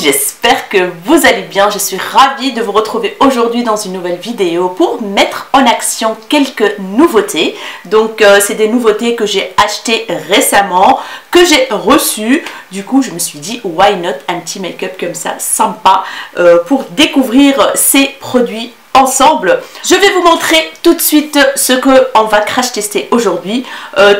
j'espère que vous allez bien. Je suis ravie de vous retrouver aujourd'hui dans une nouvelle vidéo pour mettre en action quelques nouveautés. Donc c'est des nouveautés que j'ai achetées récemment, que j'ai reçues. Du coup je me suis dit why not un petit make-up comme ça, sympa, pour découvrir ces produits ensemble. Je vais vous montrer tout de suite ce que on va crash tester aujourd'hui.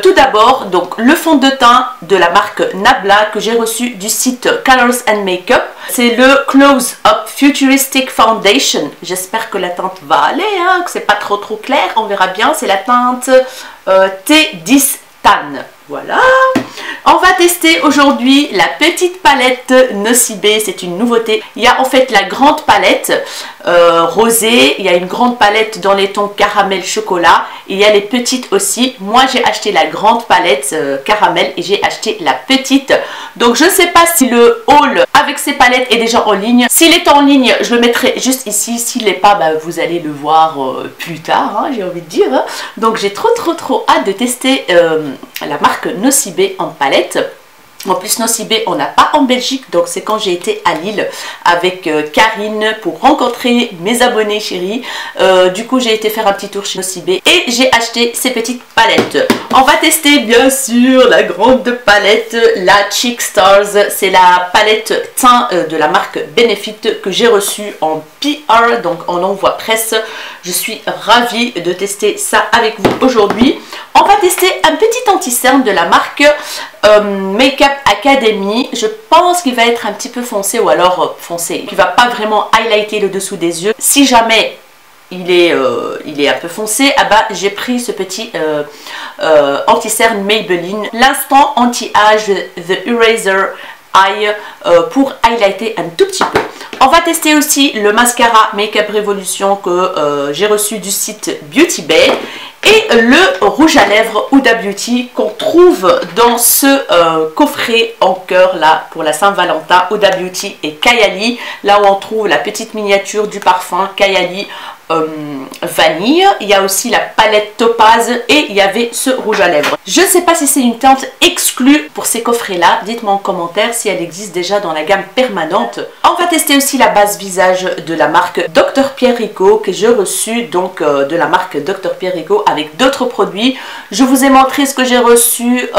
Tout d'abord, donc le fond de teint de la marque Nabla que j'ai reçu du site Colors and Makeup. C'est le Close Up Futuristic Foundation. J'espère que la teinte va aller, hein, que c'est pas trop clair. On verra bien. C'est la teinte T10 Tan. Voilà. On va tester aujourd'hui la petite palette Nocibé, c'est une nouveauté. Il y a en fait la grande palette rosée, il y a une grande palette dans les tons caramel chocolat, et il y a les petites aussi. Moi j'ai acheté la grande palette caramel et j'ai acheté la petite. Donc je ne sais pas si le haul avec ces palettes est déjà en ligne. S'il est en ligne, je le mettrai juste ici. S'il n'est pas, bah, vous allez le voir plus tard, hein, j'ai envie de dire. Donc j'ai trop hâte de tester la marque Nocibé en palette. En plus Nocibé on n'a pas en Belgique, donc c'est quand j'ai été à Lille avec Karine pour rencontrer mes abonnés chéris. Du coup j'ai été faire un petit tour chez Nocibé et j'ai acheté ces petites palettes. On va tester bien sûr la grande palette, la Cheek Stars. C'est la palette teint de la marque Benefit que j'ai reçue en PR, donc en envoi presse. Je suis ravie de tester ça avec vous aujourd'hui. On va tester un petit anti-cerne de la marque Makeup Academy. Je pense qu'il va être un petit peu foncé, ou alors foncé, qui va pas vraiment highlighter le dessous des yeux. Si jamais il est un peu foncé, ah bah, j'ai pris ce petit anti-cerne Maybelline, l'instant anti-âge The Eraser Eye, pour highlighter un tout petit peu. On va tester aussi le mascara Makeup Revolution que j'ai reçu du site Beauty Bay, et le rouge à lèvres Huda Beauty qu'on trouve dans ce coffret en cœur là pour la Saint-Valentin. Huda Beauty et Kayali, là où on trouve la petite miniature du parfum Kayali vanille. Il y a aussi la palette topaz et il y avait ce rouge à lèvres. Je ne sais pas si c'est une teinte exclue pour ces coffrets là, dites-moi en commentaire si elle existe déjà dans la gamme permanente. On va tester aussi la base visage de la marque Dr Pierrico que j'ai reçu, donc de la marque Dr Pierrico avec d'autres produits. Je vous ai montré ce que j'ai reçu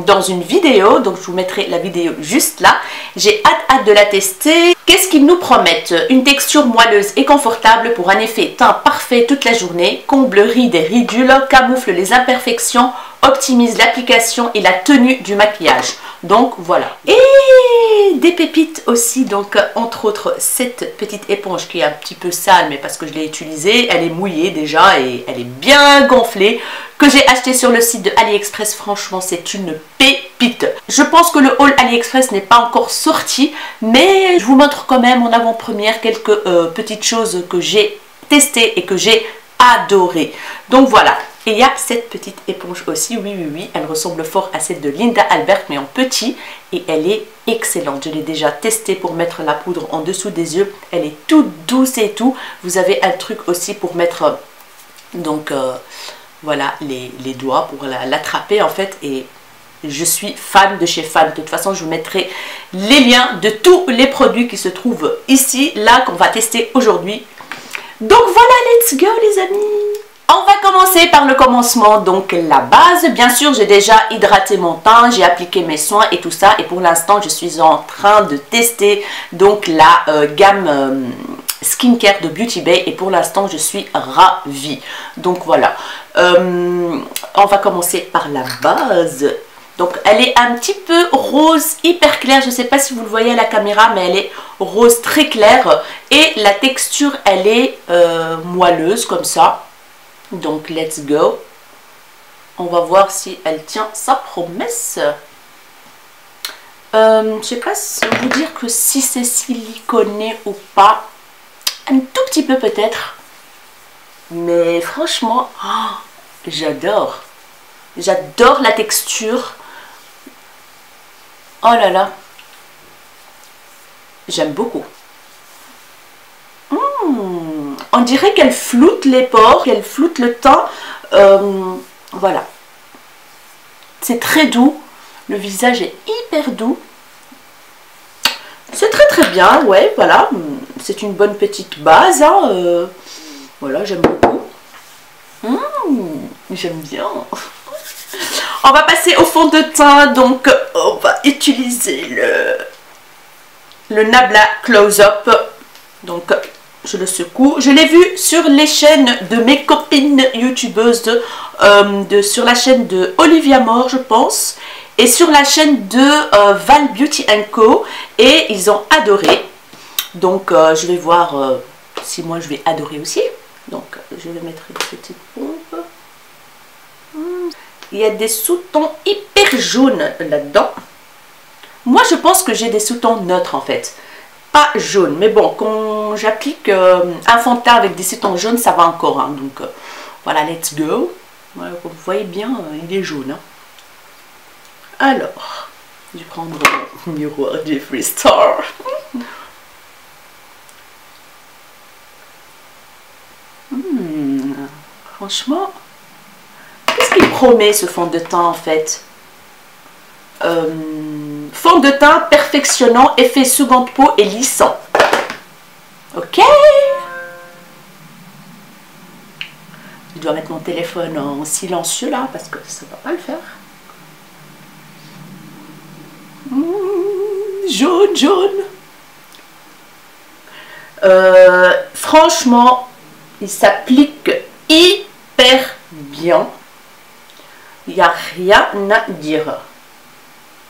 dans une vidéo, donc je vous mettrai la vidéo juste là. J'ai hâte de la tester. Qu'est-ce qu'ils nous promettent? Une texture moelleuse et confortable pour un effet teint parfait toute la journée, comble rides et ridules, camoufle les imperfections, optimise l'application et la tenue du maquillage. Donc voilà. Et des pépites aussi, donc entre autres cette petite éponge qui est un petit peu sale, mais parce que je l'ai utilisée, elle est mouillée déjà et elle est bien gonflée, que j'ai acheté sur le site de AliExpress. Franchement c'est une pépite. Je pense que le haul AliExpress n'est pas encore sorti, mais je vous montre quand même en avant-première quelques petites choses que j'ai testées et que j'ai adoré. Donc voilà. Et il y a cette petite éponge aussi, oui, elle ressemble fort à celle de Linda Albert mais en petit, et elle est excellente. Je l'ai déjà testée pour mettre la poudre en dessous des yeux, elle est toute douce et tout. Vous avez un truc aussi pour mettre donc voilà les doigts pour l'attraper en fait, et je suis fan de chez Fan. De toute façon je vous mettrai les liens de tous les produits qui se trouvent ici, là, qu'on va tester aujourd'hui. Donc voilà, let's go les amis. On va commencer par le commencement, donc la base. Bien sûr, j'ai déjà hydraté mon teint, j'ai appliqué mes soins et tout ça. Et pour l'instant, je suis en train de tester donc la gamme skincare de Beauty Bay. Et pour l'instant, je suis ravie. Donc voilà. On va commencer par la base. Donc elle est un petit peu rose, hyper claire. Je ne sais pas si vous le voyez à la caméra, mais elle est rose très claire. Et la texture, elle est moelleuse comme ça. Donc let's go. On va voir si elle tient sa promesse. Je sais pas vous dire que si c'est siliconé ou pas. Un tout petit peu peut-être. Mais franchement, oh, j'adore. J'adore la texture. Oh là là. J'aime beaucoup. On dirait qu'elle floute les pores, qu'elle floute le teint. Voilà. C'est très doux. Le visage est hyper doux. C'est très très bien, ouais, voilà. C'est une bonne petite base, hein, voilà, j'aime beaucoup. J'aime bien. On va passer au fond de teint, donc on va utiliser le Nabla Close-Up. Donc je le secoue. Je l'ai vu sur les chaînes de mes copines youtubeuses, sur la chaîne de Olivia Moore, je pense, et sur la chaîne de Val Beauty Co. Et ils ont adoré. Donc je vais voir si moi je vais adorer aussi. Donc je vais mettre une petite pompe. Il y a des sous-tons hyper jaunes là-dedans. Moi je pense que j'ai des sous-tons neutres en fait. Pas jaunes. Mais bon, quand j'applique un fond de teint avec des sous-tons jaunes, ça va encore. Hein. Donc voilà, let's go. Voilà, vous voyez bien, il est jaune. Hein. Alors, je vais prendre mon miroir Jeffree Star. Franchement, qu'est-ce qu'il promet ce fond de teint en fait? Fond de teint perfectionnant, effet seconde peau et lissant. Ok. Je dois mettre mon téléphone en silencieux là parce que ça ne va pas le faire. Jaune, jaune. Franchement, il s'applique hyper bien. Il n'y a rien à dire.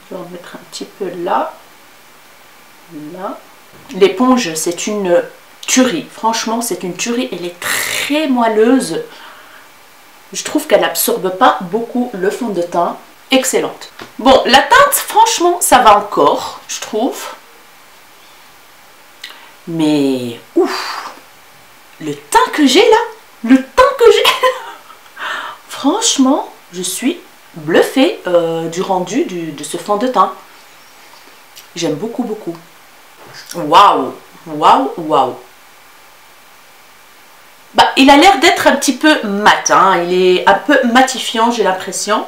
Je vais en mettre un petit peu là. Là. L'éponge, c'est une tuerie. Franchement, c'est une tuerie. Elle est très moelleuse. Je trouve qu'elle n'absorbe pas beaucoup le fond de teint. Excellente. Bon, la teinte, franchement, ça va encore, je trouve. Mais, ouf, le teint que j'ai là, le teint que j'ai, franchement, je suis bluffée du rendu de ce fond de teint. J'aime beaucoup, beaucoup. Waouh, waouh, waouh. Bah, il a l'air d'être un petit peu mat, hein. Il est un peu matifiant, j'ai l'impression.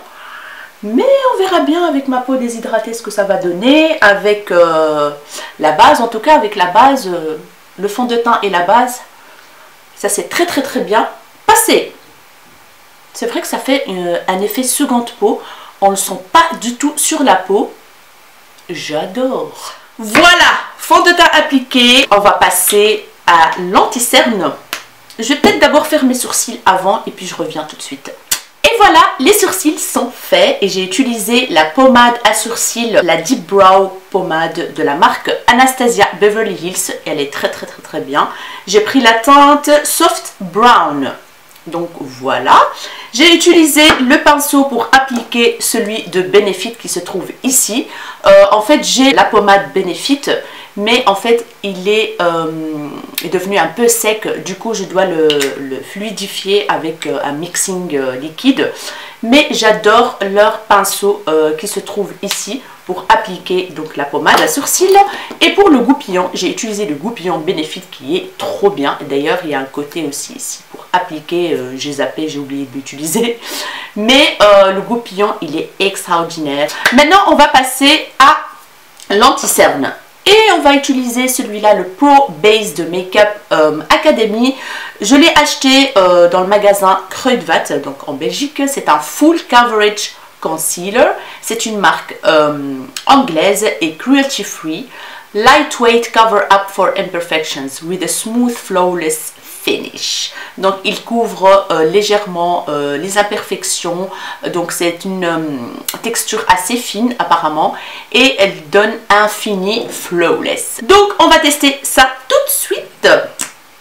Mais on verra bien avec ma peau déshydratée ce que ça va donner, avec la base, en tout cas avec la base, le fond de teint et la base, ça c'est très très très bien passé. C'est vrai que ça fait un effet seconde peau, on ne le sent pas du tout sur la peau, j'adore. Voilà, fond de teint appliqué, on va passer à l'anti-cerne. Je vais peut-être d'abord faire mes sourcils avant et puis je reviens tout de suite. Et voilà, les sourcils sont faits et j'ai utilisé la pommade à sourcils, la Deep Brow pommade de la marque Anastasia Beverly Hills. Elle est très très très très bien. J'ai pris la teinte Soft Brown. Donc voilà. J'ai utilisé le pinceau pour appliquer celui de Benefit qui se trouve ici. En fait, j'ai la pommade Benefit, mais en fait, il est devenu un peu sec. Du coup, je dois le fluidifier avec un mixing liquide. Mais j'adore leur pinceau qui se trouve ici pour appliquer donc la pommade à sourcils. Et pour le goupillon, j'ai utilisé le goupillon Benefit qui est trop bien. D'ailleurs, il y a un côté aussi ici pour appliquer. J'ai zappé, j'ai oublié de l'utiliser. Mais le goupillon, il est extraordinaire. Maintenant, on va passer à l'anti-cerne. Et on va utiliser celui-là, le Pro Base de Make-up Academy. Je l'ai acheté dans le magasin Kruidvat, donc en Belgique. C'est un Full Coverage Concealer. C'est une marque anglaise et cruelty free. Lightweight Cover Up for Imperfections with a smooth flawless finish. Donc il couvre légèrement les imperfections. Donc c'est une texture assez fine apparemment. Et elle donne un fini flawless. Donc on va tester ça tout de suite.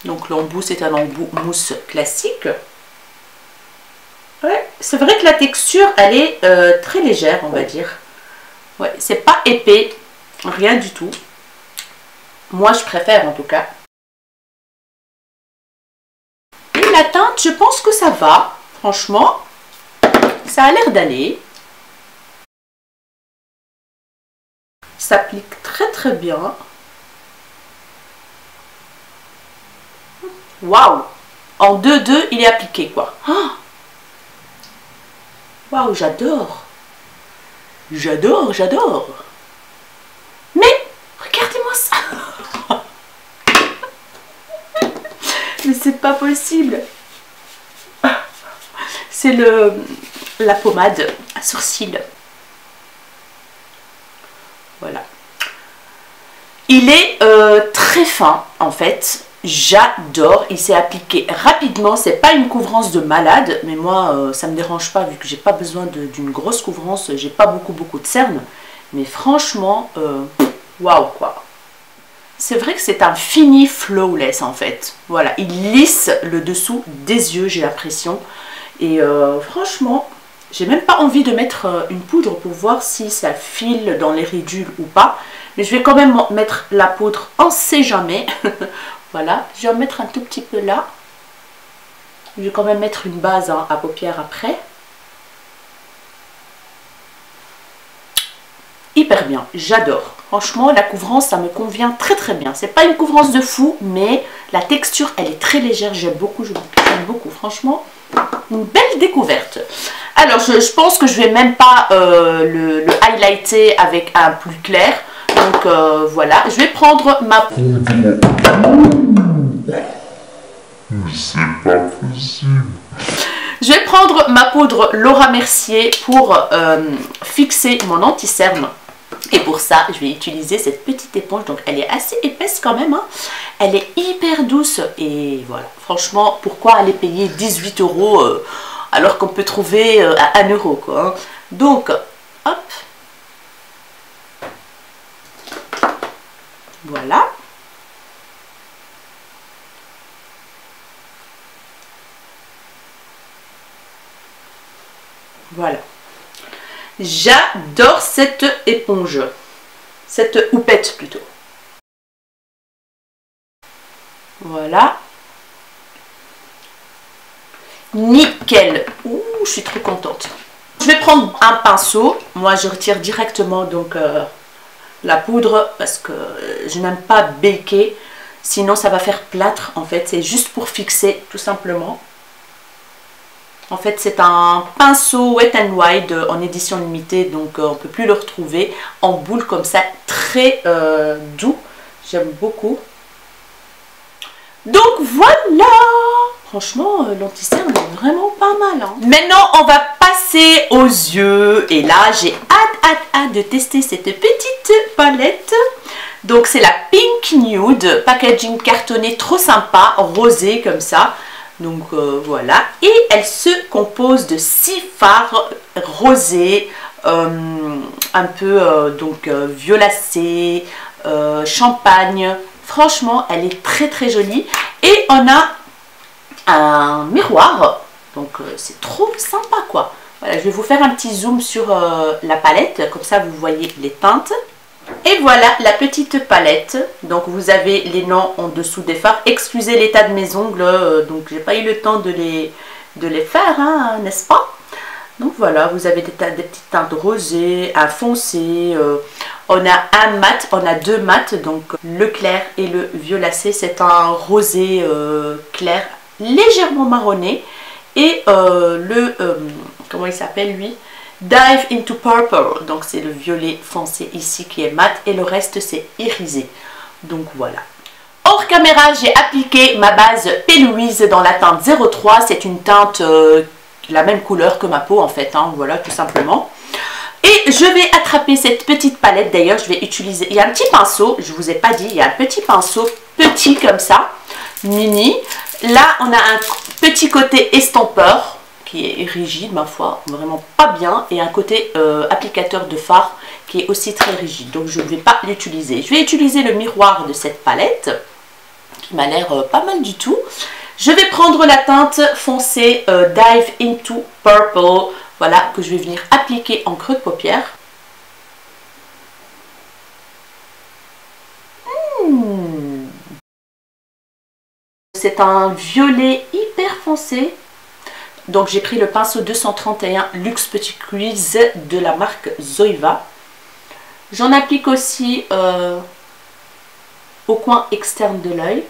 Donc l'embout, c'est un embout mousse classique. Ouais, c'est vrai que la texture, elle est très légère, on va dire. Ouais, c'est pas épais, rien du tout. Moi, je préfère en tout cas. Et la teinte, je pense que ça va. Franchement, ça a l'air d'aller. Ça s'applique très très bien. Waouh! En 2-2, il est appliqué quoi. Oh, waouh, j'adore. J'adore, j'adore. Mais, regardez-moi ça. pas possible. C'est la pommade à sourcils. Voilà. Il est très fin en fait. J'adore. Il s'est appliqué rapidement. C'est pas une couvrance de malade, mais moi ça me dérange pas vu que j'ai pas besoin d'une grosse couvrance. J'ai pas beaucoup de cernes, mais franchement, waouh quoi. C'est vrai que c'est un fini flawless en fait. Voilà, il lisse le dessous des yeux, j'ai l'impression. Et franchement, j'ai même pas envie de mettre une poudre pour voir si ça file dans les ridules ou pas. Mais je vais quand même mettre la poudre, on sait jamais. Voilà, je vais en mettre un tout petit peu là. Je vais quand même mettre une base hein, à paupières après. Hyper bien, j'adore. Franchement, la couvrance, ça me convient très bien. C'est pas une couvrance de fou, mais la texture, elle est très légère. J'aime beaucoup, franchement. Une belle découverte. Alors, je pense que je vais même pas le highlighter avec un plus clair. Donc, voilà. Je vais prendre ma poudre. C'est pas possible. Je vais prendre ma poudre Laura Mercier pour fixer mon anti-cerne. Et pour ça, je vais utiliser cette petite éponge. Donc, elle est assez épaisse quand même. Hein. Elle est hyper douce. Et voilà. Franchement, pourquoi aller payer 18 € alors qu'on peut trouver à 1 € quoi. Hein. Donc, hop. Voilà. Voilà. J'adore cette éponge. Cette houppette plutôt. Voilà. Nickel. Ouh, je suis trop contente. Je vais prendre un pinceau. Moi, je retire directement donc la poudre parce que je n'aime pas baker. Sinon, ça va faire plâtre en fait. C'est juste pour fixer tout simplement. En fait, c'est un pinceau Wet n Wild en édition limitée, donc on ne peut plus le retrouver en boule comme ça, très doux. J'aime beaucoup. Donc voilà. Franchement, l'anti-cerne est vraiment pas mal. Hein. Maintenant, on va passer aux yeux. Et là, j'ai hâte de tester cette petite palette. Donc, c'est la Pink Nude, packaging cartonné, trop sympa, rosé comme ça. Donc voilà, et elle se compose de 6 fards rosés, un peu violacé, champagne. Franchement, elle est très jolie. Et on a un miroir, donc c'est trop sympa quoi. Voilà, je vais vous faire un petit zoom sur la palette, comme ça vous voyez les teintes. Et voilà la petite palette. Donc vous avez les noms en dessous des fards. Excusez l'état de mes ongles, donc j'ai pas eu le temps de les faire, hein, n'est-ce pas? Donc voilà, vous avez des petites teintes rosées, un foncé. On a un mat, on a 2 mats, donc le clair et le violacé. C'est un rosé clair légèrement marronné. Et comment il s'appelle lui? Dive into Purple, donc c'est le violet foncé ici qui est mat et le reste c'est irisé. Donc voilà. Hors caméra, j'ai appliqué ma base P. Louise dans la teinte 03. C'est une teinte la même couleur que ma peau en fait, hein, voilà tout simplement. Et je vais attraper cette petite palette, d'ailleurs je vais utiliser, il y a un petit pinceau, je vous ai pas dit, il y a un petit pinceau petit comme ça, mini. Là on a un petit côté estompeur qui est rigide ma foi, vraiment pas bien, et un côté applicateur de fard qui est aussi très rigide, donc je ne vais pas l'utiliser. Je vais utiliser le miroir de cette palette qui m'a l'air pas mal du tout. Je vais prendre la teinte foncée Dive into Purple, voilà, que je vais venir appliquer en creux de paupière. C'est un violet hyper foncé. Donc j'ai pris le pinceau 231 Luxe Petit Quiz de la marque Zoeva. J'en applique aussi au coin externe de l'œil.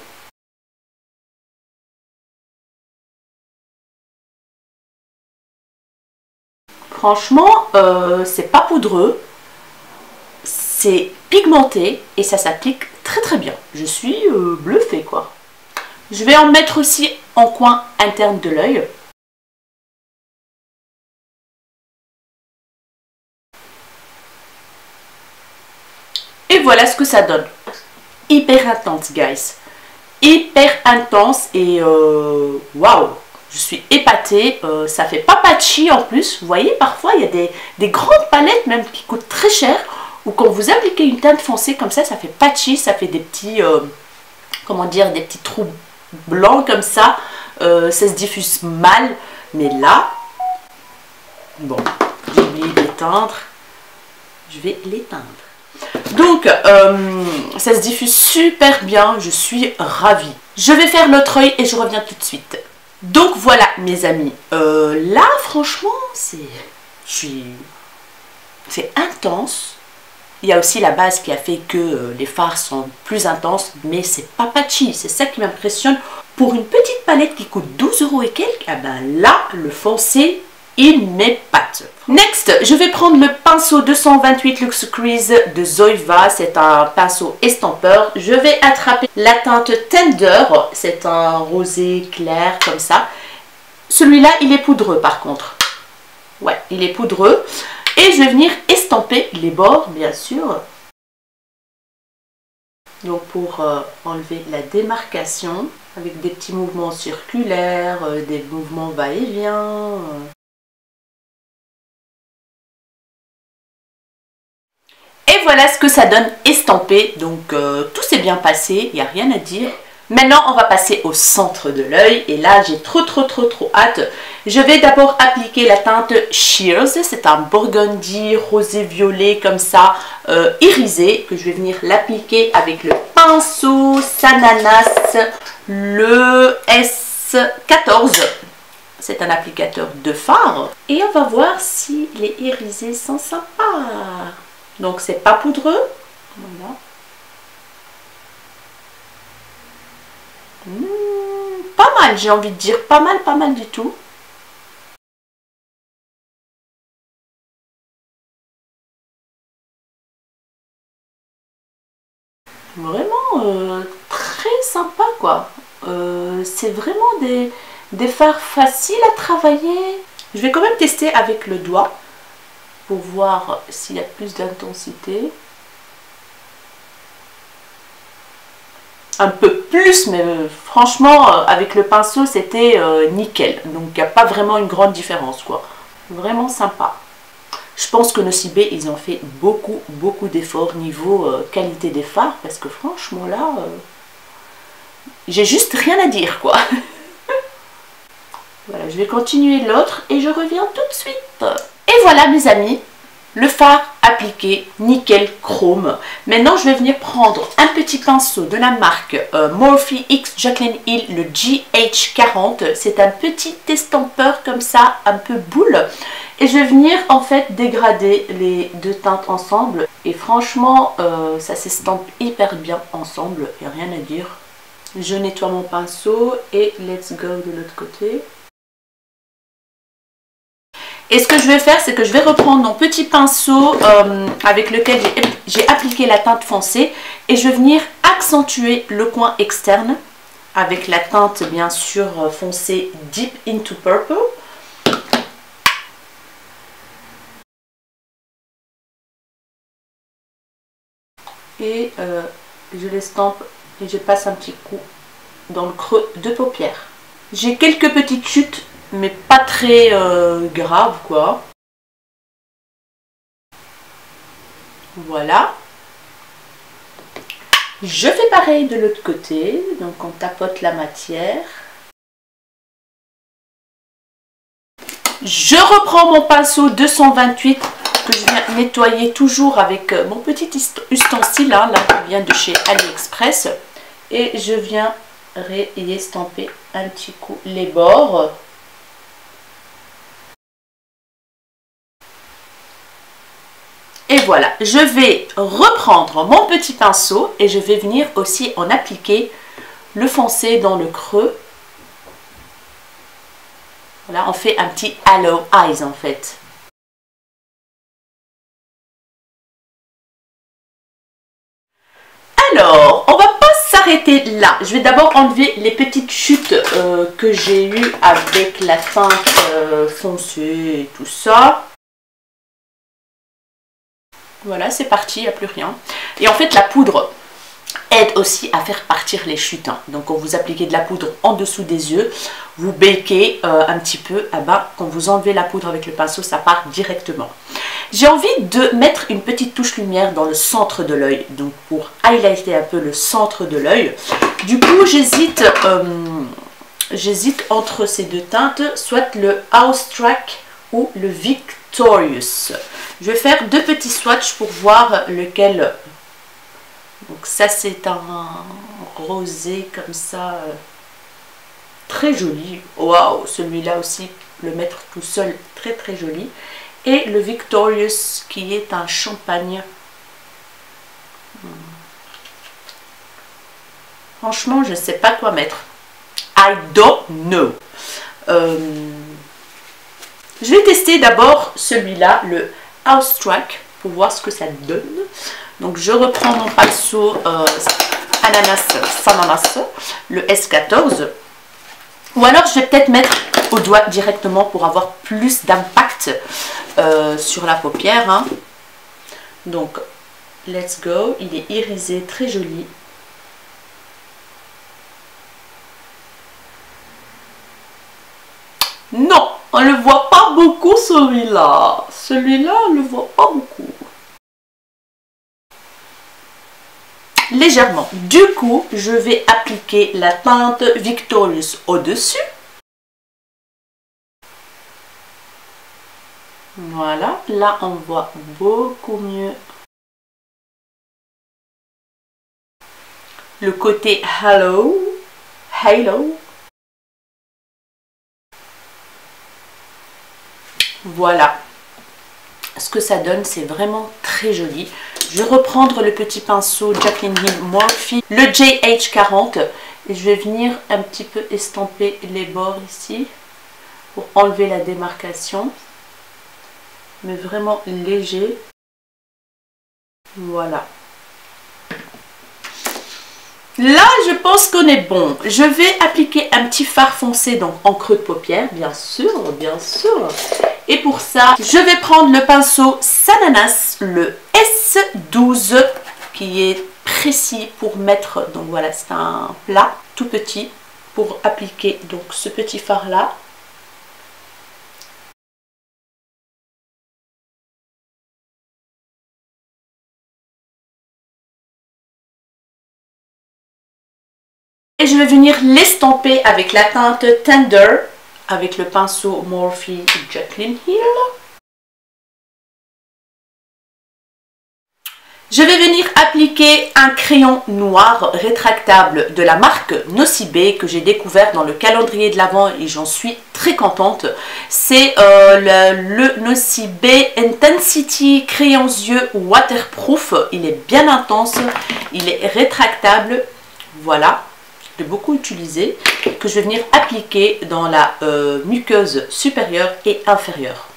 Franchement, c'est pas poudreux, c'est pigmenté et ça s'applique très bien. Je suis bluffée quoi. Je vais en mettre aussi en coin interne de l'œil. Et voilà ce que ça donne. Hyper intense, guys. Hyper intense et waouh, je suis épatée. Ça fait pas patchy en plus. Vous voyez, parfois il y a des grandes palettes même qui coûtent très cher, ou quand vous appliquez une teinte foncée comme ça fait patchy, ça fait des petits comment dire, des petits trous blancs comme ça. Ça se diffuse mal, mais là, bon, j'ai oublié d'éteindre. Je vais l'éteindre. Donc, ça se diffuse super bien, je suis ravie. Je vais faire l'autre œil et je reviens tout de suite. Donc voilà mes amis, là franchement, c'est intense. Il y a aussi la base qui a fait que les fards sont plus intenses, mais c'est pas patchy, c'est ça qui m'impressionne. Pour une petite palette qui coûte 12 € et quelques, eh ben là, le foncé, il m'épate. Next, je vais prendre le pinceau 228 Luxe Crease de Zoeva. C'est un pinceau estampeur. Je vais attraper la teinte Tender. C'est un rosé clair comme ça. Celui-là, il est poudreux par contre. Ouais, il est poudreux. Et je vais venir estamper les bords, bien sûr. Donc pour enlever la démarcation, avec des petits mouvements circulaires, des mouvements va-et-vient. Et voilà ce que ça donne estampé. Donc tout s'est bien passé, il n'y a rien à dire. Maintenant on va passer au centre de l'œil. Et là j'ai trop hâte. Je vais d'abord appliquer la teinte Shears. C'est un burgundy rosé violet comme ça, irisé. Que je vais venir l'appliquer avec le pinceau Sananas, le S14. C'est un applicateur de fard. Et on va voir si les irisés sont sympas. Donc c'est pas poudreux. Voilà. Pas mal, j'ai envie de dire. Pas mal du tout. Vraiment très sympa quoi. C'est vraiment des fards faciles à travailler. Je vais quand même tester avec le doigt pour voir s'il y a plus d'intensité. Un peu plus, mais franchement, avec le pinceau, c'était nickel. Donc, il n'y a pas vraiment une grande différence, quoi. Vraiment sympa. Je pense que Nocibé, ils ont fait beaucoup d'efforts niveau qualité des fards, parce que franchement, là, j'ai juste rien à dire, quoi. Voilà, je vais continuer l'autre et je reviens tout de suite. Et voilà mes amis, le fard appliqué, nickel chrome. Maintenant je vais venir prendre un petit pinceau de la marque Morphe X Jaclyn Hill, le GH40. C'est un petit estampeur comme ça, un peu boule. Et je vais venir en fait dégrader les deux teintes ensemble. Et franchement, ça s'estampe hyper bien ensemble, il n'y a rien à dire. Je nettoie mon pinceau et let's go de l'autre côté. Et ce que je vais faire, c'est que je vais reprendre mon petit pinceau avec lequel j'ai appliqué la teinte foncée et je vais venir accentuer le coin externe avec la teinte bien sûr foncée Deep into Purple. Et je l'estampe et je passe un petit coup dans le creux de paupière. J'ai quelques petites chutes, mais pas très grave quoi. Voilà. Je fais pareil de l'autre côté, donc on tapote la matière. Je reprends mon pinceau 228 que je viens nettoyer toujours avec mon petit ustensile là qui vient de chez AliExpress. Et je viens y estamper un petit coup les bords. Et voilà, je vais reprendre mon petit pinceau et je vais venir aussi en appliquer le foncé dans le creux. Voilà, on fait un petit Hollow Eyes en fait. Alors, on va pas s'arrêter m'arrêter là. Je vais d'abord enlever les petites chutes que j'ai eues avec la teinte foncée et tout ça. Voilà, c'est parti, il n'y a plus rien. Et en fait, la poudre aide aussi à faire partir les chutes. Hein. Donc, quand vous appliquez de la poudre en dessous des yeux, vous bakez un petit peu. Ah ben, quand vous enlevez la poudre avec le pinceau, ça part directement. J'ai envie de mettre une petite touche lumière dans le centre de l'œil. Donc, pour highlighter un peu le centre de l'œil. Du coup, j'hésite entre ces deux teintes, soit le House Track ou le Victorious. Je vais faire deux petits swatchs pour voir lequel. Donc ça c'est un rosé comme ça, très joli. Waouh, celui-là aussi, le mettre tout seul, très très joli. Et le Victorious qui est un champagne. Franchement, je ne sais pas quoi mettre. I don't know. Je vais tester d'abord celui-là, le House Track, pour voir ce que ça donne. Donc je reprends mon pinceau ananas, le S14. Ou alors je vais peut-être mettre au doigt directement pour avoir plus d'impact sur la paupière. Hein. Donc let's go, il est irisé, très joli. Non, on ne le voit pas beaucoup celui-là. Celui-là, on ne le voit pas beaucoup. Légèrement. Du coup, je vais appliquer la teinte Victorious au-dessus. Voilà, là on voit beaucoup mieux le côté halo. Voilà. Ce que ça donne, c'est vraiment très joli. Je vais reprendre le petit pinceau Jaclyn Hill Morphe, le JH40, et je vais venir un petit peu estomper les bords ici pour enlever la démarcation, mais vraiment léger. Voilà. Là, je pense qu'on est bon. Je vais appliquer un petit fard foncé donc en creux de paupière, bien sûr, bien sûr. Et pour ça, je vais prendre le pinceau Sananas, le S12, qui est précis pour mettre, donc voilà, c'est un plat tout petit pour appliquer donc ce petit fard là. Et je vais venir l'estomper avec la teinte Tender, avec le pinceau Morphe Jaclyn Hill. Je vais venir appliquer un crayon noir rétractable de la marque Nocibé que j'ai découvert dans le calendrier de l'Avent et j'en suis très contente. C'est le Nocibé Intensity crayon yeux waterproof. Il est bien intense, il est rétractable. Voilà. De beaucoup utilisé, que je vais venir appliquer dans la muqueuse supérieure et inférieure.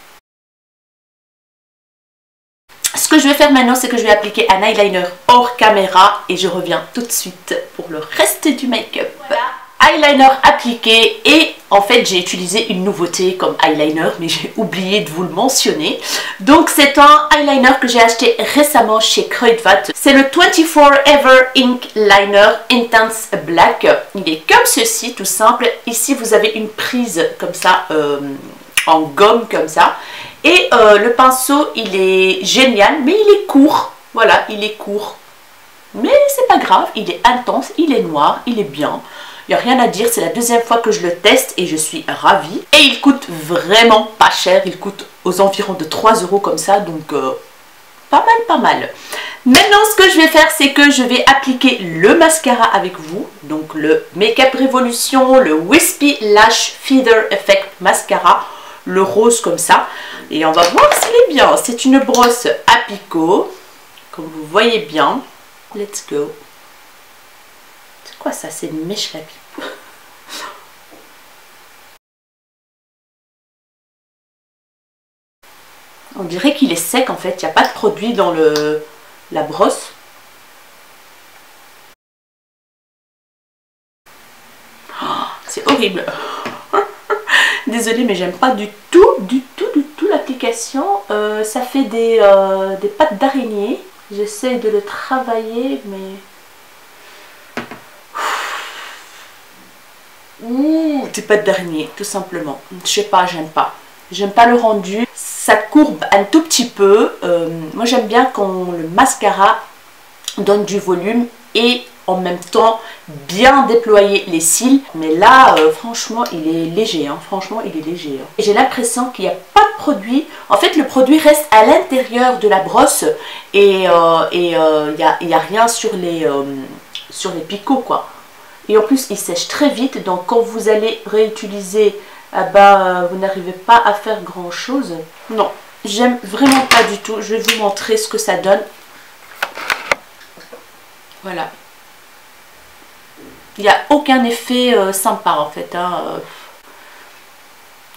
Ce que je vais faire maintenant, c'est que je vais appliquer un eyeliner hors caméra et je reviens tout de suite pour le reste du make-up. Voilà. Eyeliner appliqué et en fait j'ai utilisé une nouveauté comme eyeliner mais j'ai oublié de vous le mentionner. Donc c'est un eyeliner que j'ai acheté récemment chez Kruidvat. C'est le 24 Ever Ink Liner Intense Black. Il est comme ceci, tout simple. Ici vous avez une prise comme ça en gomme comme ça. Et le pinceau il est génial mais il est court. Voilà, il est court. Mais c'est pas grave, il est intense, il est noir, il est bien. Il n'y a rien à dire, c'est la deuxième fois que je le teste et je suis ravie. Et il coûte vraiment pas cher, il coûte aux environs de 3 € comme ça, donc pas mal. Maintenant ce que je vais faire, c'est que je vais appliquer le mascara avec vous. Donc le Make Up Revolution, le Wispy Lash Feather Effect Mascara, le rose comme ça. Et on va voir s'il est bien. C'est une brosse à picot, comme vous voyez bien. Let's go. C'est quoi ça? C'est une mèche à picot. On dirait qu'il est sec en fait, il n'y a pas de produit dans la brosse. C'est horrible. Désolée, mais j'aime pas du tout l'application. Ça fait des pattes d'araignée. J'essaie de le travailler, mais... Ouh, des pattes d'araignée, tout simplement. Je sais pas, j'aime pas. J'aime pas le rendu. Ça courbe un tout petit peu. Moi, j'aime bien quand le mascara donne du volume et en même temps bien déployer les cils. Mais là, franchement, il est léger. Hein. Franchement, il est léger. Hein. J'ai l'impression qu'il n'y a pas de produit. En fait, le produit reste à l'intérieur de la brosse et il n'y a rien sur les picots, quoi. Et en plus, il sèche très vite. Donc, quand vous allez réutiliser, vous n'arrivez pas à faire grand chose. Non, j'aime vraiment pas du tout. Je vais vous montrer ce que ça donne. Voilà. Il n'y a aucun effet sympa en fait. Hein.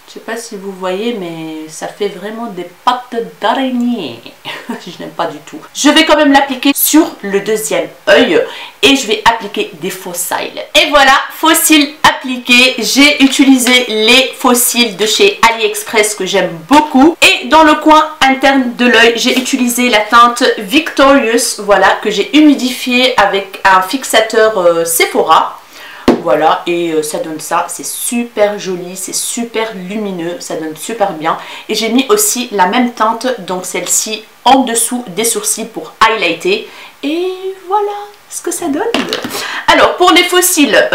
Je sais pas si vous voyez, mais ça fait vraiment des pattes d'araignée. Je n'aime pas du tout. Je vais quand même l'appliquer sur le deuxième œil et je vais appliquer des faux cils. Et voilà, faux cils appliqués. J'ai utilisé les faux cils de chez AliExpress que j'aime beaucoup. Et dans le coin interne de l'œil, j'ai utilisé la teinte Victorious, voilà, que j'ai humidifié avec un fixateur Sephora. Voilà, et ça donne ça, c'est super joli, c'est super lumineux, ça donne super bien. Et j'ai mis aussi la même teinte, donc celle-ci, en dessous des sourcils pour highlighter. Et voilà ce que ça donne. Alors, pour les faux cils,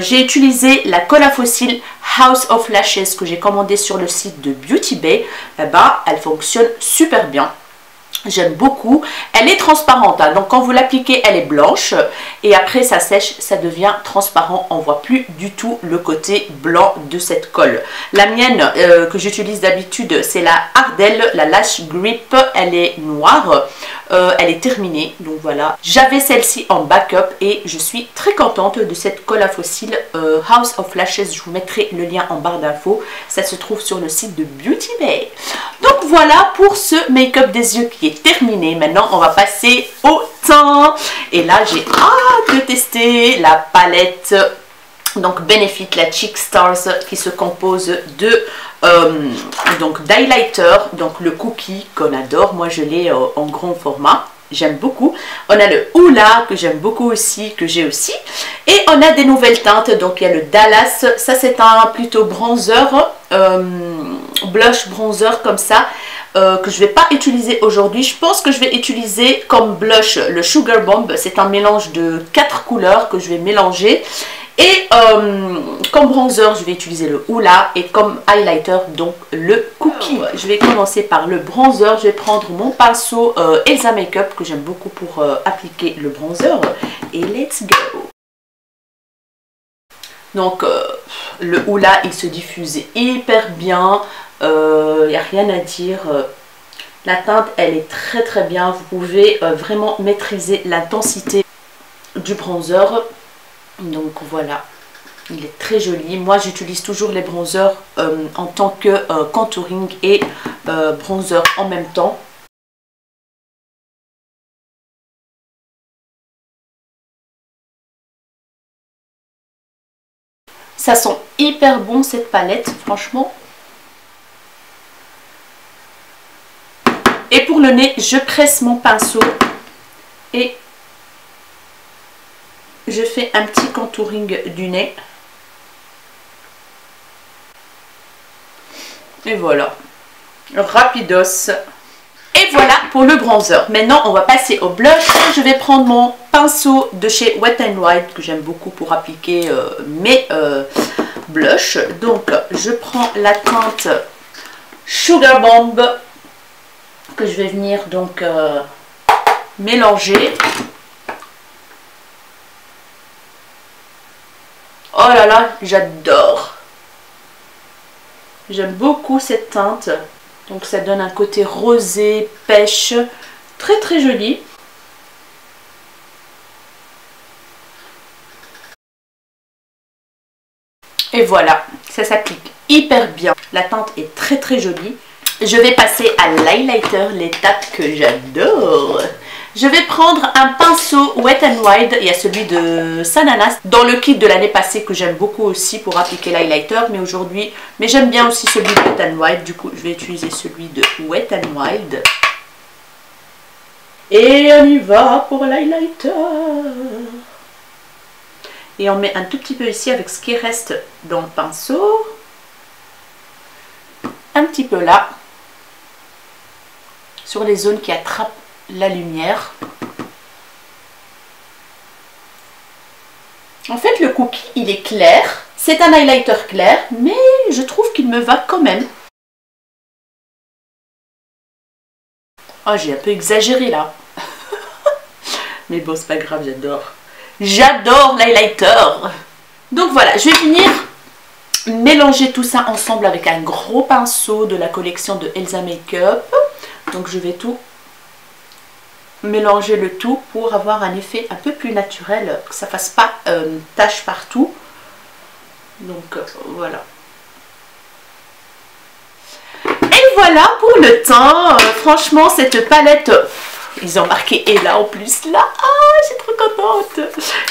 j'ai utilisé la colle à faux cils House of Lashes que j'ai commandé sur le site de Beauty Bay. Elle fonctionne super bien. J'aime beaucoup. Elle est transparente, hein, donc quand vous l'appliquez, elle est blanche. Et après, ça sèche, ça devient transparent. On ne voit plus du tout le côté blanc de cette colle. La mienne, que j'utilise d'habitude, c'est la Ardell, la Lash Grip. Elle est noire. Elle est terminée, donc voilà. J'avais celle-ci en backup et je suis très contente de cette colle à faux cils House of Lashes. Je vous mettrai le lien en barre d'infos. Ça se trouve sur le site de Beauty Bay. Donc voilà pour ce make-up des yeux qui est terminé. Maintenant, on va passer au teint. Et là, j'ai hâte de tester la palette donc Benefit, la Cheek Stars, qui se compose de d'highlighter, donc le cookie qu'on adore. Moi, je l'ai en grand format. J'aime beaucoup. On a le Hoola que j'aime beaucoup aussi, que j'ai aussi. Et on a des nouvelles teintes. Donc il y a le Dallas. Ça c'est un plutôt bronzer, blush bronzer comme ça. Que je ne vais pas utiliser aujourd'hui. Je pense que je vais utiliser comme blush le Sugar Bomb. C'est un mélange de 4 couleurs que je vais mélanger. Et comme bronzer, je vais utiliser le Hoola et comme highlighter, donc le Cookie. Je vais commencer par le bronzer. Je vais prendre mon pinceau Elsa Makeup que j'aime beaucoup pour appliquer le bronzer. Et let's go! Donc le Hoola, il se diffuse hyper bien. Il n'y a rien à dire. La teinte, elle est très très bien. Vous pouvez vraiment maîtriser l'intensité du bronzer. Donc voilà, il est très joli. Moi j'utilise toujours les bronzers en tant que contouring et bronzer en même temps. Ça sent hyper bon cette palette, franchement. Et pour le nez, je presse mon pinceau et je fais un petit contouring du nez. Et voilà. Rapidos. Et voilà pour le bronzer. Maintenant, on va passer au blush. Je vais prendre mon pinceau de chez Wet n Wild que j'aime beaucoup pour appliquer mes blushs. Donc, je prends la teinte Sugar Bomb que je vais venir donc mélanger. Oh là là, j'adore. J'aime beaucoup cette teinte. Donc ça donne un côté rosé, pêche, très très joli. Et voilà, ça s'applique hyper bien. La teinte est très très jolie. Je vais passer à l'highlighter, l'étape que j'adore. Je vais prendre un pinceau Wet n Wild, il y a celui de Sananas dans le kit de l'année passée que j'aime beaucoup aussi pour appliquer l'highlighter, mais j'aime bien aussi celui de Wet n Wild, du coup je vais utiliser celui de Wet n Wild. Et on y va pour l'highlighter. Et on met un tout petit peu ici avec ce qui reste dans le pinceau. Un petit peu là, sur les zones qui attrapent la lumière. En fait, le cookie, il est clair. C'est un highlighter clair, mais je trouve qu'il me va quand même. Oh, j'ai un peu exagéré là. Mais bon, c'est pas grave, j'adore. J'adore l'highlighter. Donc voilà, je vais venir mélanger tout ça ensemble avec un gros pinceau de la collection de Elsa Makeup. Donc je vais tout mélanger le tout pour avoir un effet un peu plus naturel, que ça fasse pas tache partout. Donc voilà. Et voilà pour le teint. Franchement, cette palette, ils ont marqué Ella en plus là. Ah, je suis trop contente.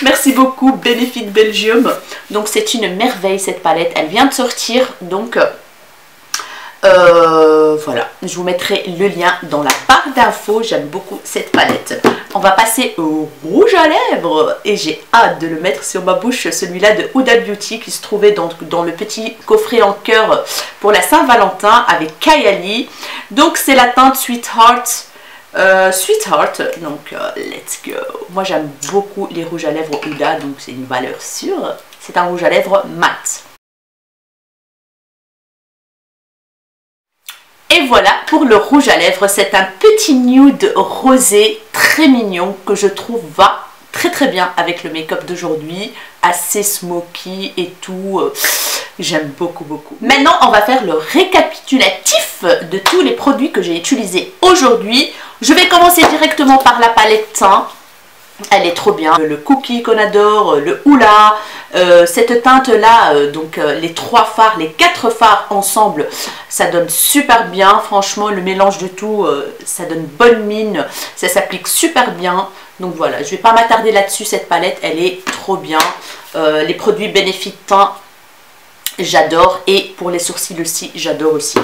Merci beaucoup Benefit Belgium. Donc c'est une merveille cette palette. Elle vient de sortir. Donc voilà, je vous mettrai le lien dans la barre d'infos. J'aime beaucoup cette palette. On va passer au rouge à lèvres et j'ai hâte de le mettre sur ma bouche, celui-là de Huda Beauty qui se trouvait dans le petit coffret en cœur pour la Saint-Valentin avec Kayali. Donc c'est la teinte Sweetheart. Donc let's go. Moi j'aime beaucoup les rouges à lèvres Huda, donc c'est une valeur sûre. C'est un rouge à lèvres mat. Et voilà pour le rouge à lèvres, c'est un petit nude rosé très mignon que je trouve va très bien avec le make-up d'aujourd'hui, assez smoky et tout, j'aime beaucoup. Maintenant on va faire le récapitulatif de tous les produits que j'ai utilisés aujourd'hui. Je vais commencer directement par la palette teint. Elle est trop bien, le cookie qu'on adore, le Hoola, cette teinte là, donc les 3 fards, les 4 fards ensemble, ça donne super bien. Franchement le mélange de tout, ça donne bonne mine, ça s'applique super bien. Donc voilà, je vais pas m'attarder là-dessus, cette palette elle est trop bien. Les produits Benefit teint, j'adore, et pour les sourcils aussi, j'adore aussi.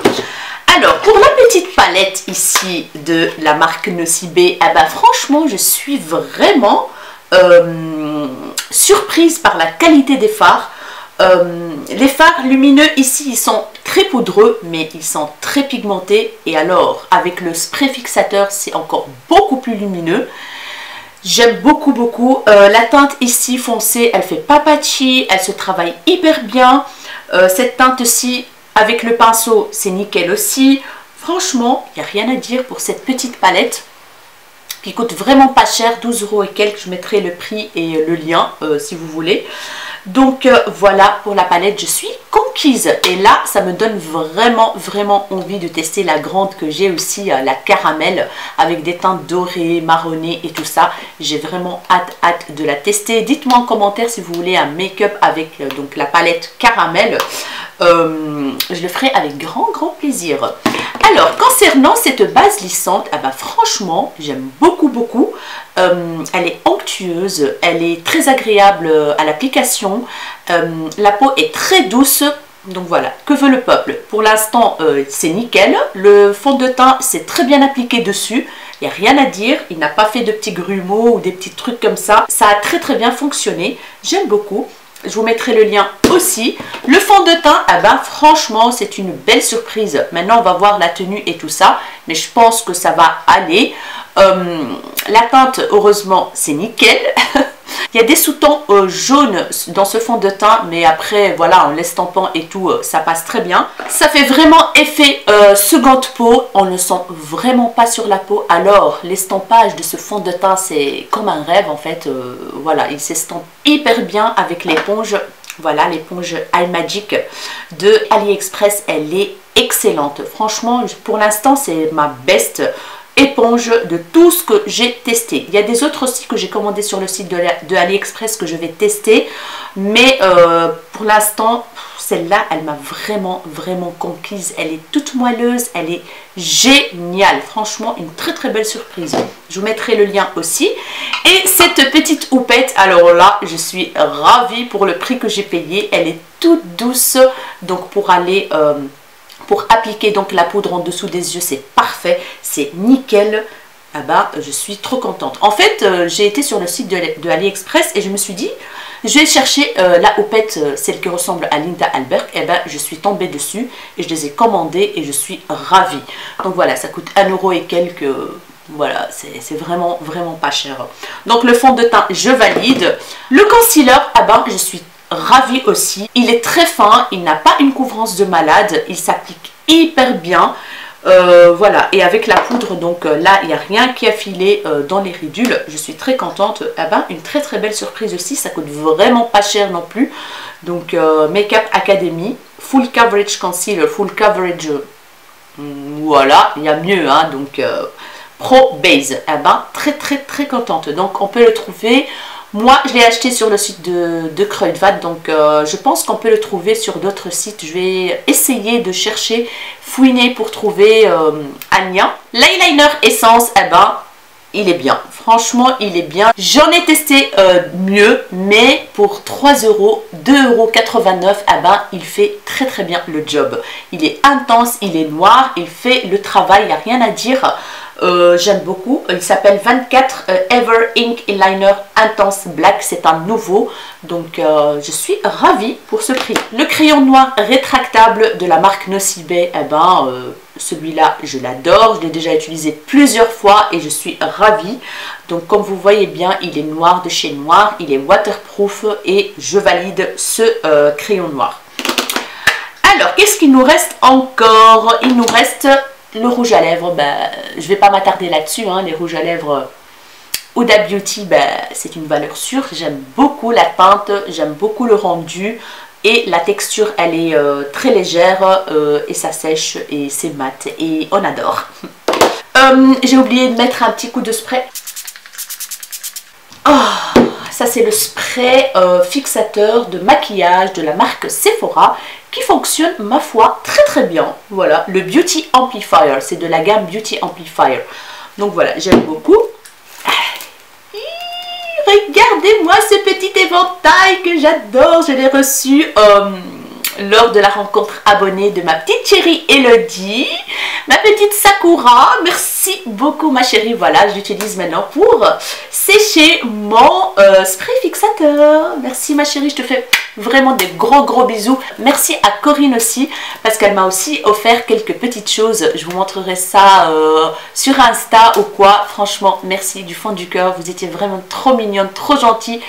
Alors, pour la petite palette ici de la marque Nocibé, eh ben, franchement, je suis vraiment surprise par la qualité des fards. Les fards lumineux ici, ils sont très poudreux, mais ils sont très pigmentés. Et alors, avec le spray fixateur, c'est encore beaucoup plus lumineux. J'aime beaucoup. La teinte ici foncée, elle fait pas patchy, elle se travaille hyper bien. Cette teinte-ci, avec le pinceau, c'est nickel aussi. Franchement, il n'y a rien à dire pour cette petite palette qui coûte vraiment pas cher, 12 € et quelques. Je mettrai le prix et le lien si vous voulez. Donc voilà pour la palette, je suis conquise. Et là, ça me donne vraiment envie de tester la grande que j'ai aussi, la caramel, avec des teintes dorées, marronnées et tout ça. J'ai vraiment hâte de la tester. Dites-moi en commentaire si vous voulez un make-up avec donc la palette caramel. Je le ferai avec grand plaisir. Alors, concernant cette base lissante, ah bah, franchement, j'aime beaucoup. Elle est onctueuse, elle est très agréable à l'application. La peau est très douce. Donc voilà, que veut le peuple? Pour l'instant, c'est nickel. Le fond de teint, c'est très bien appliqué dessus. Il n'y a rien à dire. Il n'a pas fait de petits grumeaux ou des petits trucs comme ça. Ça a très bien fonctionné. J'aime beaucoup. Je vous mettrai le lien aussi. Le fond de teint, ah ben, franchement, c'est une belle surprise. Maintenant, on va voir la tenue et tout ça. Mais je pense que ça va aller. La teinte, heureusement, c'est nickel. Il y a des sous-tons jaunes dans ce fond de teint, mais après, voilà, en l'estampant et tout, ça passe très bien. Ça fait vraiment effet seconde peau. On ne sent vraiment pas sur la peau. Alors, l'estampage de ce fond de teint, c'est comme un rêve, en fait. Voilà, il s'estompe hyper bien avec l'éponge. Voilà, l'éponge iMagic de AliExpress. Elle est excellente. Franchement, pour l'instant, c'est ma best éponge de tout ce que j'ai testé. Il y a des autres aussi que j'ai commandé sur le site de AliExpress que je vais tester, mais pour l'instant celle-là, elle m'a vraiment conquise. Elle est toute moelleuse, elle est géniale. Franchement, une très belle surprise. Je vous mettrai le lien aussi. Et cette petite houppette, alors là, je suis ravie pour le prix que j'ai payé. Elle est toute douce, donc pour aller... pour appliquer donc la poudre en dessous des yeux, c'est parfait, c'est nickel. Ah bah, je suis trop contente. En fait, j'ai été sur le site de AliExpress et je me suis dit, je vais chercher la houppette, celle qui ressemble à Linda Albert. Et ben, je suis tombée dessus et je les ai commandées et je suis ravie. Donc voilà, ça coûte 1 € et quelques. Voilà, c'est vraiment pas cher. Donc le fond de teint, je valide. Le concealer, ah ben, je suis ravie aussi. Il est très fin, il n'a pas une couvrance de malade, il s'applique hyper bien. Voilà, et avec la poudre, donc là il n'y a rien qui a filé dans les ridules. Je suis très contente. Ah ben, une très belle surprise aussi, ça coûte vraiment pas cher non plus. Donc Makeup Academy Full Coverage Concealer, Full Coverage, voilà, il y a mieux, hein, donc Pro Base. Ah ben, très contente. Donc on peut le trouver. Moi, je l'ai acheté sur le site de Kruidvat, donc je pense qu'on peut le trouver sur d'autres sites. Je vais essayer de chercher, fouiner pour trouver un lien. L'eyeliner Essence, eh ben, il est bien. Franchement, il est bien. J'en ai testé mieux, mais pour 3 €, 2,89 €, eh ben, il fait très bien le job. Il est intense, il est noir, il fait le travail, il n'y a rien à dire. J'aime beaucoup. Il s'appelle 24 Ever Ink Eyeliner Intense Black. C'est un nouveau. Donc je suis ravie pour ce prix. Le crayon noir rétractable de la marque Nocibe. Eh ben, celui-là, je l'adore. Je l'ai déjà utilisé plusieurs fois et je suis ravie. Donc comme vous voyez bien, il est noir de chez Noir. Il est waterproof et je valide ce crayon noir. Alors, qu'est-ce qu'il nous reste encore? Il nous reste... le rouge à lèvres, je vais pas m'attarder là-dessus, hein. Les rouges à lèvres Huda Beauty, c'est une valeur sûre. J'aime beaucoup la teinte, j'aime beaucoup le rendu et la texture, elle est très légère et ça sèche et c'est mat et on adore. J'ai oublié de mettre un petit coup de spray. Oh, ça c'est le spray fixateur de maquillage de la marque Sephora qui fonctionne, ma foi, très bien. Voilà, le Beauty Amplifier, c'est de la gamme Beauty Amplifier. Donc voilà, j'aime beaucoup. Regardez-moi ce petit éventail que j'adore. Je l'ai reçu lors de la rencontre abonnée de ma petite chérie Elodie, ma petite Sakura. Merci beaucoup ma chérie. Voilà, je l'utilise maintenant pour sécher mon spray fixateur. Merci ma chérie, je te fais vraiment des gros bisous. Merci à Corinne aussi parce qu'elle m'a aussi offert quelques petites choses. Je vous montrerai ça sur Insta ou quoi. Franchement, merci du fond du cœur. Vous étiez vraiment trop mignonne, trop gentille.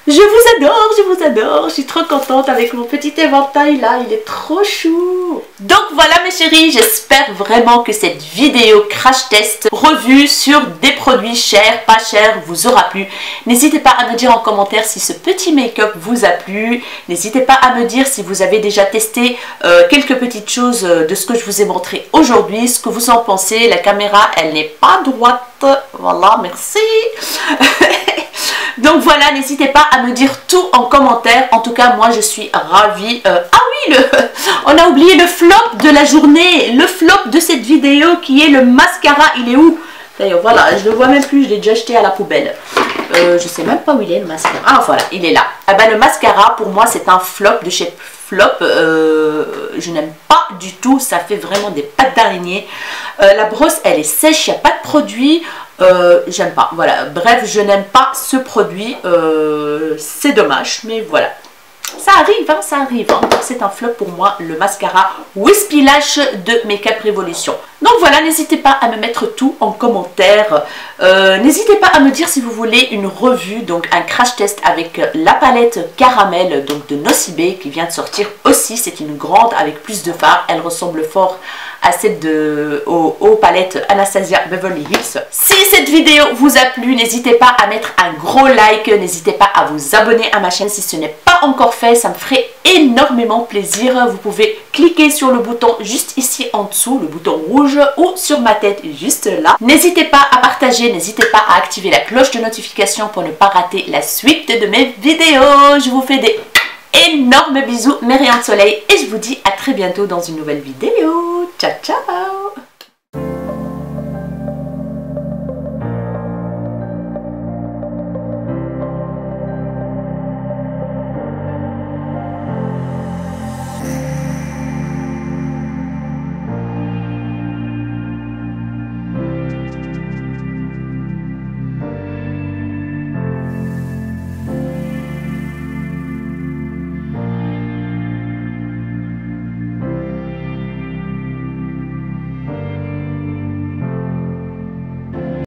Je vous adore, je suis trop contente avec mon petit éventail là, il est trop chou. Donc voilà mes chéris, j'espère vraiment que cette vidéo crash test revue sur des produits chers, pas chers, vous aura plu. N'hésitez pas à me dire en commentaire si ce petit make-up vous a plu. N'hésitez pas à me dire si vous avez déjà testé quelques petites choses de ce que je vous ai montré aujourd'hui, ce que vous en pensez. La caméra, elle n'est pas droite, voilà, merci. Donc voilà, n'hésitez pas à me dire tout en commentaire. En tout cas, moi, je suis ravie. Ah oui, on a oublié le flop de la journée. Le flop de cette vidéo qui est le mascara. Il est où? D'ailleurs, voilà, je le vois même plus. Je l'ai déjà jeté à la poubelle. Je sais même pas où il est, le mascara. Ah, voilà, il est là. Ah ben, le mascara, pour moi, c'est un flop de chez Flop. Je n'aime pas du tout. Ça fait vraiment des pattes d'araignée. La brosse, elle est sèche. Il n'y a pas de produit. J'aime pas, voilà, bref, je n'aime pas ce produit, c'est dommage, mais voilà, ça arrive, hein, ça arrive, hein. C'est un flop pour moi, le mascara Wispy Lash de Makeup Revolution. Donc voilà, n'hésitez pas à me mettre tout en commentaire, n'hésitez pas à me dire si vous voulez une revue, donc un crash test avec la palette caramel donc de Nocibe qui vient de sortir aussi. C'est une grande avec plus de fard, elle ressemble fort à celle aux palettes Anastasia Beverly Hills. Si cette vidéo vous a plu, n'hésitez pas à mettre un gros like, n'hésitez pas à vous abonner à ma chaîne si ce n'est pas encore fait, ça me ferait énormément plaisir. Vous pouvez cliquer sur le bouton juste ici en dessous, le bouton rouge, ou sur ma tête juste là. N'hésitez pas à partager, n'hésitez pas à activer la cloche de notification pour ne pas rater la suite de mes vidéos. Je vous fais des Énorme bisous mes rayons de soleil et je vous dis à très bientôt dans une nouvelle vidéo. Ciao ciao.